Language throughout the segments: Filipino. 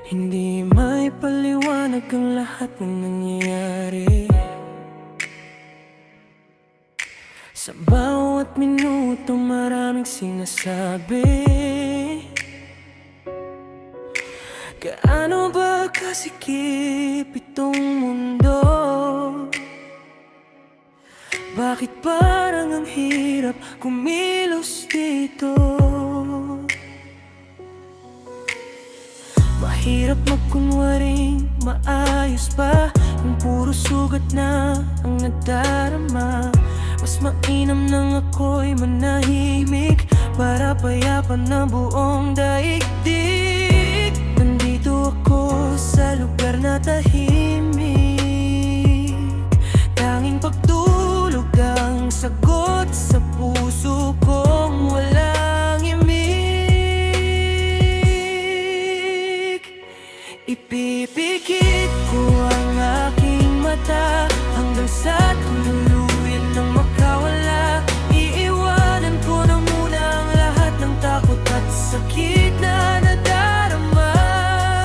Hindi may paliwanag ang lahat ng nangyayari. Sa bawat minuto maraming sinasabi. Gaano ba kasikip itong mundo? Bakit parang ang hirap kumilos dito? Mahirap magkunwaring maayos pa kung puro sugat na ang nadarama. Mas mainam nang ako'y manahimik para payapan ng buong daigdig. Nandito ako sa lugar na tahimik. Tanging pagtulog ang sagot sa puso kong walang imik. Ipipikit ko ang aking mata hanggang sa tuluyan ng makawala. Iiwanan ko na muna ang lahat ng takot at sakit na nadarama.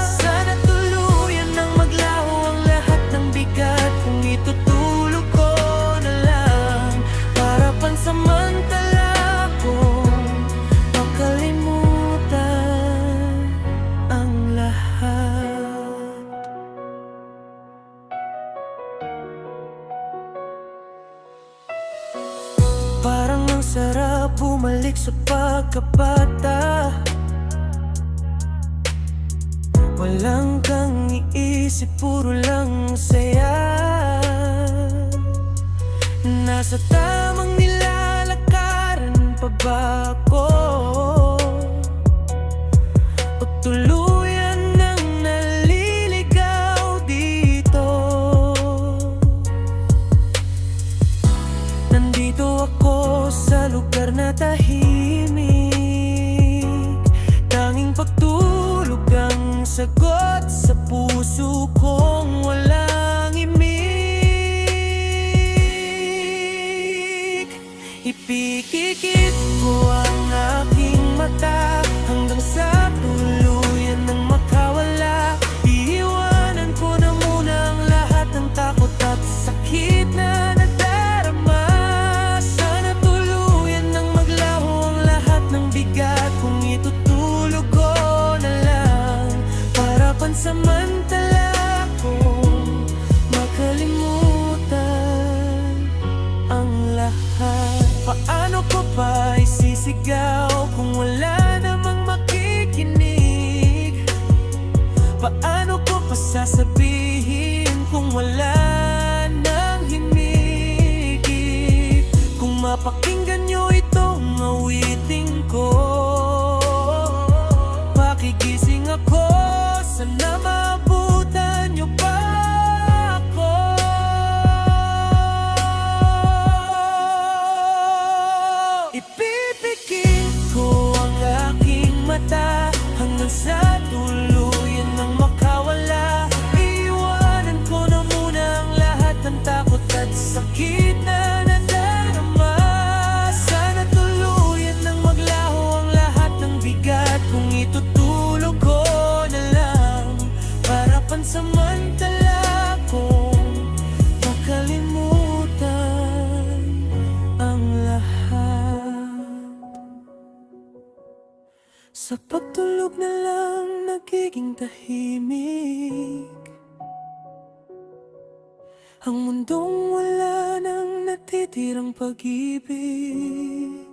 Sana tuluyan ng maglaho ang lahat ng bigat kung itutulog ko na lang para pansamantala kong makalimutan ang lahat. Parang ang sarap bumalik sa pagkabata. Walang kang iisip, puro lang saya. Nasa tamang nilalakaran pa ba ako? O tuluyan nang naliligaw dito? Nandito ako sa lugar na tahimik. Tanging pagtulog ang sagot sa puso kong walang imik. Ipikikit ko ang aking mata hanggang sa tuluyan ng makawala. Iiwanan ko na muna ang lahat ng takot at sakit na nadarama. Sana tuluyan ng maglaho ang lahat ng bigat kung itutulog ko na lang para pansamantala kong makalimutan ang lahat. Paano ko pa isisigaw kung wala namang makikinig? Paano ko pa sasabihin kung wala nang himigit? Kung mapakinggan nyo itong awiting ko, pakigising ako, sana maabutan nyo pa ako. Ipipikit ko ang aking mata hanggang sa tuluyan ng makawala. Iiwanan ko na muna ang lahat ng takot at sakit na nadarama. Sana tuluyan ng maglaho ang lahat ng bigat kung itutulog ko na lang para pansamantala kong makalimutan ang lahat. Sa pagtulog na lang nagiging tahimik ang mundong wala nang natitirang pag-ibig.